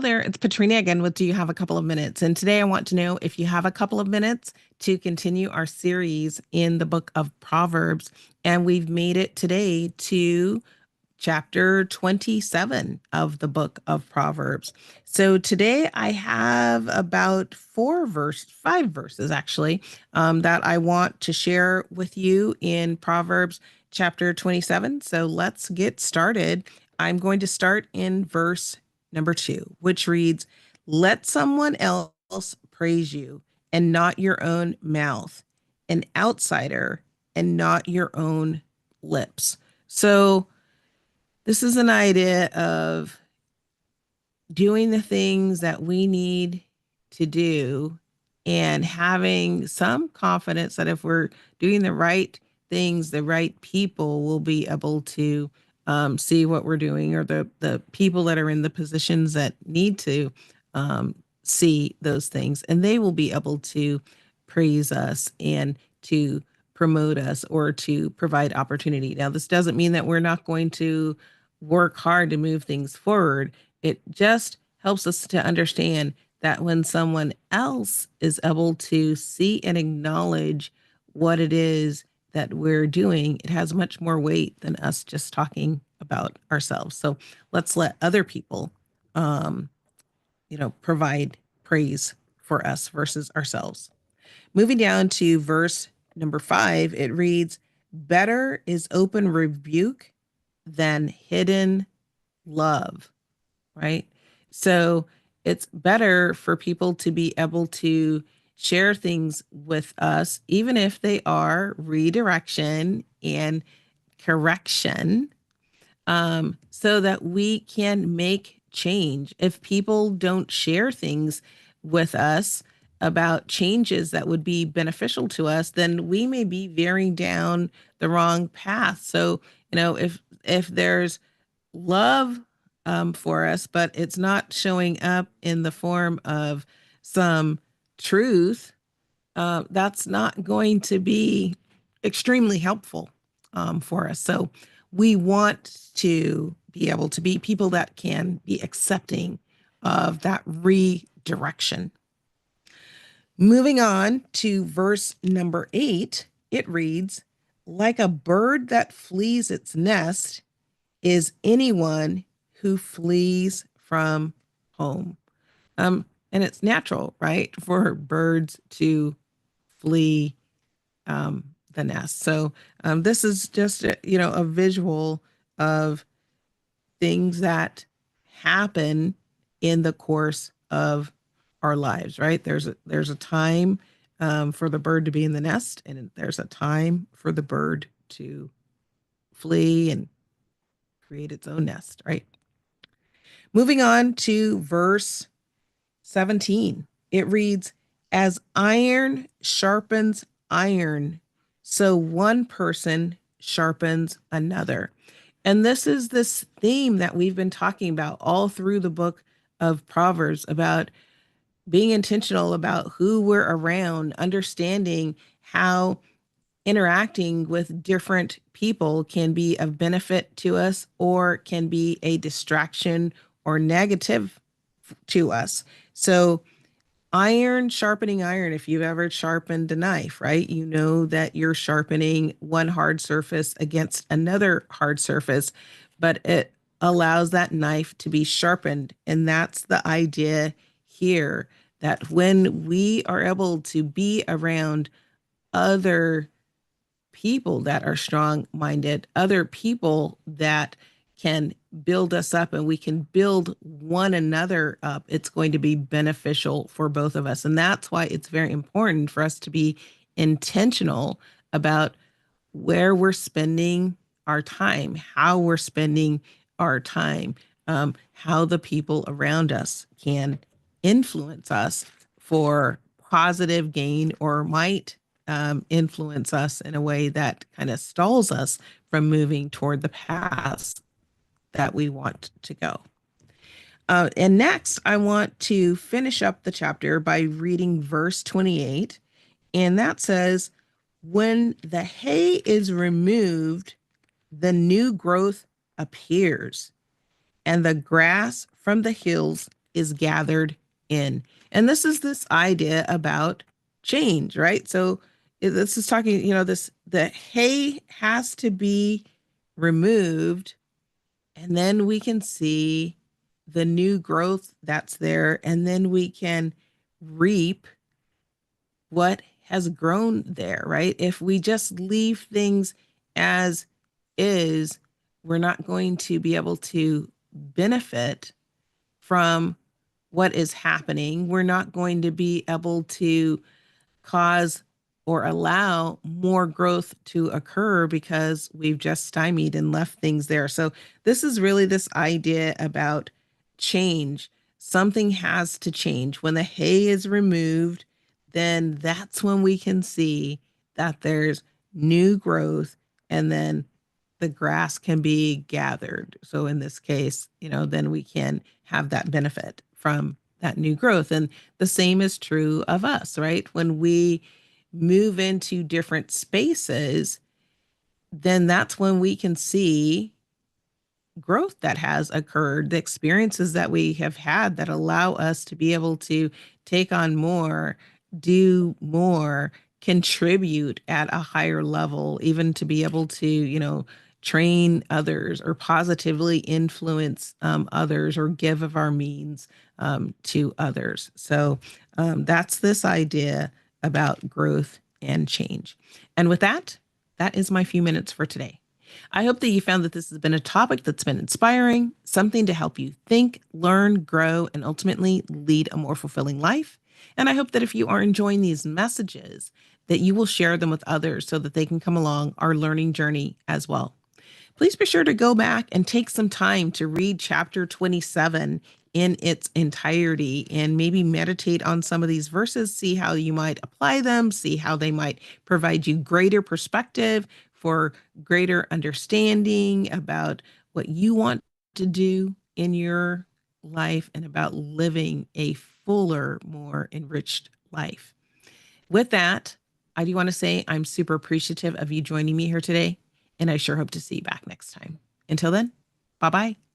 there, it's Petrina again with Do You Have a Couple of Minutes? And today I want to know if you have a couple of minutes to continue our series in the book of Proverbs. And we've made it today to chapter 27 of the book of Proverbs. So today I have about five verses actually, that I want to share with you in Proverbs chapter 27. So let's get started. I'm going to start in verse number 2, which reads, "Let someone else praise you and not your own mouth, an outsider and not your own lips." So this is an idea of doing the things that we need to do and having some confidence that if we're doing the right things, the right people will be able to see what we're doing, or the people that are in the positions that need to see those things, and they will be able to praise us and to promote us or to provide opportunity. Now, this doesn't mean that we're not going to work hard to move things forward. It just helps us to understand that when someone else is able to see and acknowledge what it is that we're doing, it has much more weight than us just talking about ourselves. So let's let other people, provide praise for us versus ourselves. Moving down to verse number 5, it reads, "Better is open rebuke than hidden love," right? So it's better for people to be able to share things with us, even if they are redirection and correction, so that we can make change. If people don't share things with us about changes that would be beneficial to us, then we may be veering down the wrong path. So, if there's love for us, but it's not showing up in the form of some truth, that's not going to be extremely helpful for us. So we want to be able to be people that can be accepting of that redirection. Moving on to verse number 8, it reads, "Like a bird that flees its nest is anyone who flees from home." And it's natural, right, for birds to flee the nest. So this is just a visual of things that happen in the course of our lives, right? There's a time for the bird to be in the nest, and there's a time for the bird to flee and create its own nest, right? Moving on to verse 17, it reads, "As iron sharpens iron, so one person sharpens another." And this theme that we've been talking about all through the book of Proverbs, about being intentional about who we're around, understanding how interacting with different people can be of benefit to us or can be a distraction or negative to us. So iron sharpening iron, if you've ever sharpened a knife, right? You know that you're sharpening one hard surface against another hard surface, but it allows that knife to be sharpened. And that's the idea here, that when we are able to be around other people that are strong minded, other people that can build us up and we can build one another up, it's going to be beneficial for both of us. And that's why it's very important for us to be intentional about where we're spending our time, how we're spending our time, how the people around us can influence us for positive gain, or might influence us in a way that kind of stalls us from moving toward the path that we want to go. And next, I want to finish up the chapter by reading verse 28. And that says, "When the hay is removed, the new growth appears, and the grass from the hills is gathered in. And this idea about change, right? So this is talking, this the hay has to be removed, and then we can see the new growth that's there, and then we can reap what has grown there, right? If we just leave things as is, we're not going to be able to benefit from what is happening. We're not going to be able to cause or allow more growth to occur because we've just stymied and left things there. So, this is really this idea about change. Something has to change. When the hay is removed, then that's when we can see that there's new growth, and then the grass can be gathered. So in this case, then we can have that benefit from that new growth. And the same is true of us, right? When we move into different spaces, then that's when we can see growth that has occurred, the experiences that we have had that allow us to be able to take on more, do more, contribute at a higher level, even to be able to, train others or positively influence others or give of our means to others. So that's this idea about growth and change. And with that, that is my few minutes for today. I hope that you found that this has been a topic that's been inspiring, something to help you think, learn, grow, and ultimately lead a more fulfilling life. And I hope that if you are enjoying these messages, that you will share them with others so that they can come along our learning journey as well. Please be sure to go back and take some time to read chapter 27 in its entirety and maybe meditate on some of these verses, see how you might apply them, see how they might provide you greater perspective for greater understanding about what you want to do in your life and about living a fuller, more enriched life. With that, I do want to say I'm super appreciative of you joining me here today, and I sure hope to see you back next time. Until then, bye bye.